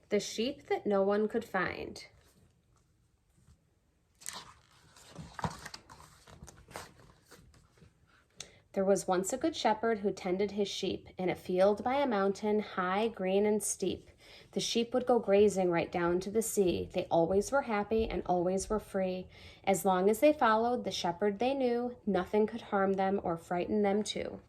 The sheep that no one could find. There was once a good shepherd who tended his sheep in a field by a mountain, high, green, and steep. The sheep would go grazing right down to the sea. They always were happy and always were free. As long as they followed the shepherd they knew, nothing could harm them or frighten them too.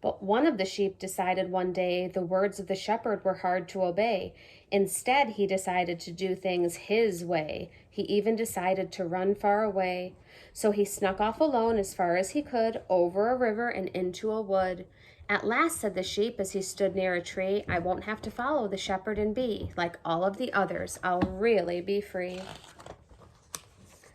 But one of the sheep decided one day the words of the shepherd were hard to obey. Instead, he decided to do things his way. He even decided to run far away. So he snuck off alone as far as he could, over a river and into a wood. At last, said the sheep as he stood near a tree, I won't have to follow the shepherd and be like all of the others. I'll really be free.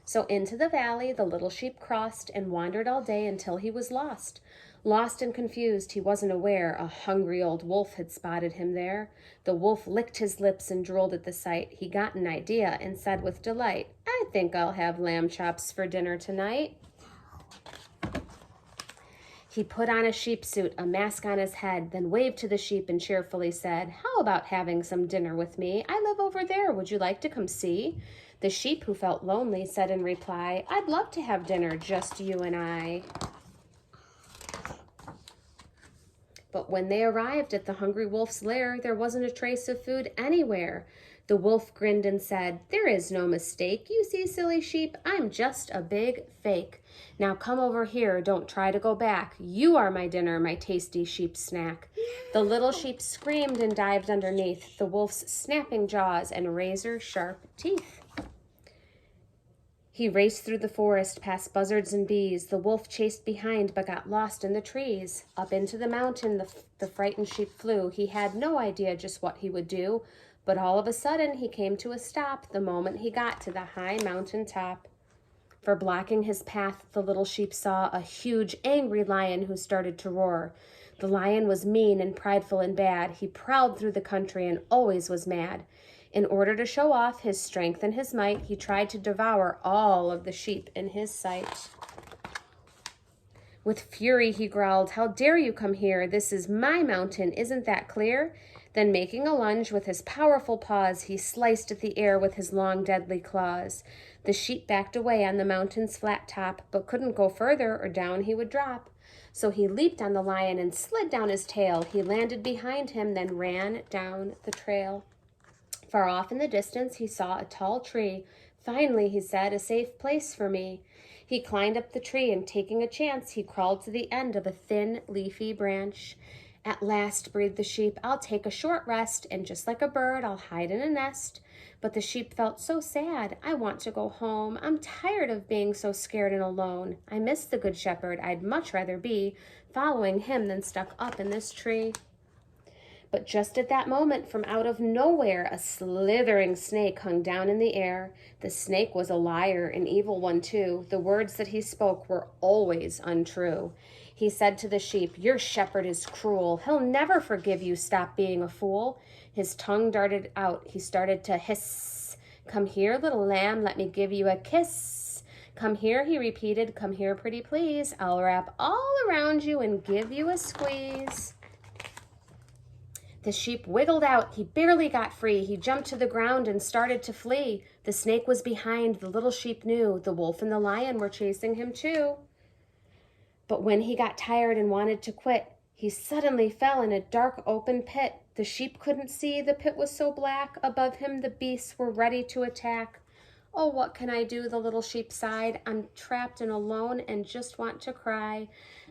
So into the valley the little sheep crossed and wandered all day until he was lost. Lost and confused, he wasn't aware a hungry old wolf had spotted him there. The wolf licked his lips and drooled at the sight. He got an idea and said with delight, I think I'll have lamb chops for dinner tonight. He put on a sheep suit, a mask on his head, then waved to the sheep and cheerfully said, How about having some dinner with me? I live over there. Would you like to come see? The sheep, who felt lonely, said in reply, I'd love to have dinner, just you and I. But when they arrived at the hungry wolf's lair, there wasn't a trace of food anywhere. The wolf grinned and said, There is no mistake. You see, silly sheep, I'm just a big fake. Now come over here, don't try to go back. You are my dinner, my tasty sheep snack. The little sheep screamed and dived underneath the wolf's snapping jaws and razor-sharp teeth. He raced through the forest past buzzards and bees. The wolf chased behind but got lost in the trees. Up into the mountain the frightened sheep flew. He had no idea just what he would do, but all of a sudden he came to a stop the moment he got to the high mountain top. For blocking his path, the little sheep saw a huge, angry lion who started to roar. The lion was mean and prideful and bad. He prowled through the country and always was mad. In order to show off his strength and his might, he tried to devour all of the sheep in his sight. With fury he growled, How dare you come here? This is my mountain, isn't that clear? Then making a lunge with his powerful paws, he sliced at the air with his long, deadly claws. The sheep backed away on the mountain's flat top, but couldn't go further or down he would drop. So he leaped on the lion and slid down his tail. He landed behind him, then ran down the trail. Far off in the distance, he saw a tall tree. Finally, he said, a safe place for me. He climbed up the tree and, taking a chance, he crawled to the end of a thin, leafy branch. At last, breathed the sheep, I'll take a short rest, and just like a bird, I'll hide in a nest. But the sheep felt so sad. I want to go home. I'm tired of being so scared and alone. I miss the good shepherd. I'd much rather be following him than stuck up in this tree. But just at that moment, from out of nowhere, a slithering snake hung down in the air. The snake was a liar, an evil one too. The words that he spoke were always untrue. He said to the sheep, Your shepherd is cruel. He'll never forgive you. Stop being a fool. His tongue darted out. He started to hiss. Come here, little lamb, let me give you a kiss. Come here, he repeated. Come here, pretty please. I'll wrap all around you and give you a squeeze. The sheep wiggled out. He barely got free. He jumped to the ground and started to flee. The snake was behind. The little sheep knew. The wolf and the lion were chasing him too. But when he got tired and wanted to quit, he suddenly fell in a dark open pit. The sheep couldn't see. The pit was so black. Above him the beasts were ready to attack. Oh, what can I do? The little sheep sighed. I'm trapped and alone and just want to cry.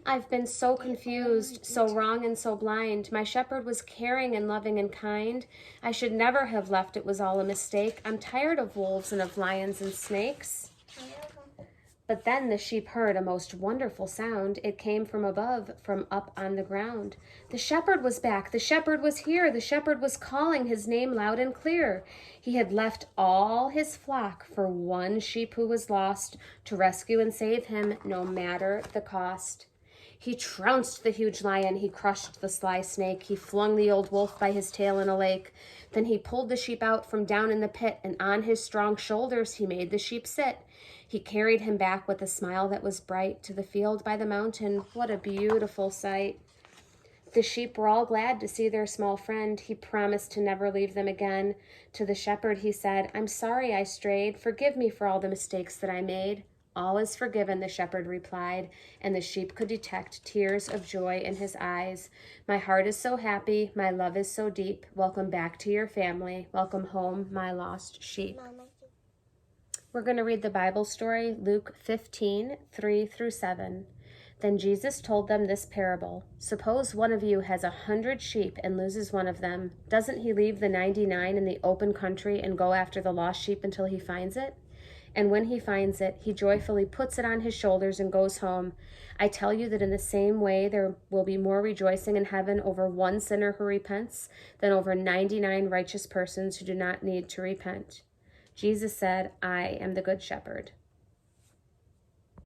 I've been so confused, so wrong and so blind. My shepherd was caring and loving and kind. I should never have left. It was all a mistake. I'm tired of wolves and of lions and snakes. But then the sheep heard a most wonderful sound. It came from above, from up on the ground. The shepherd was back. The shepherd was here. The shepherd was calling his name loud and clear. He had left all his flock for one sheep who was lost, to rescue and save him, no matter the cost. He trounced the huge lion. He crushed the sly snake. He flung the old wolf by his tail in a lake. Then he pulled the sheep out from down in the pit, and on his strong shoulders he made the sheep sit. He carried him back with a smile that was bright to the field by the mountain. What a beautiful sight. The sheep were all glad to see their small friend. He promised to never leave them again. To the shepherd he said, "I'm sorry I strayed. Forgive me for all the mistakes that I made." "All is forgiven," the shepherd replied, and the sheep could detect tears of joy in his eyes. "My heart is so happy. My love is so deep. Welcome back to your family. Welcome home, my lost sheep." We're going to read the Bible story, Luke 15, 3 through 7. Then Jesus told them this parable. "Suppose one of you has 100 sheep and loses one of them. Doesn't he leave the 99 in the open country and go after the lost sheep until he finds it? And when he finds it, he joyfully puts it on his shoulders and goes home. I tell you that in the same way there will be more rejoicing in heaven over one sinner who repents than over 99 righteous persons who do not need to repent." Jesus said, "I am the good shepherd."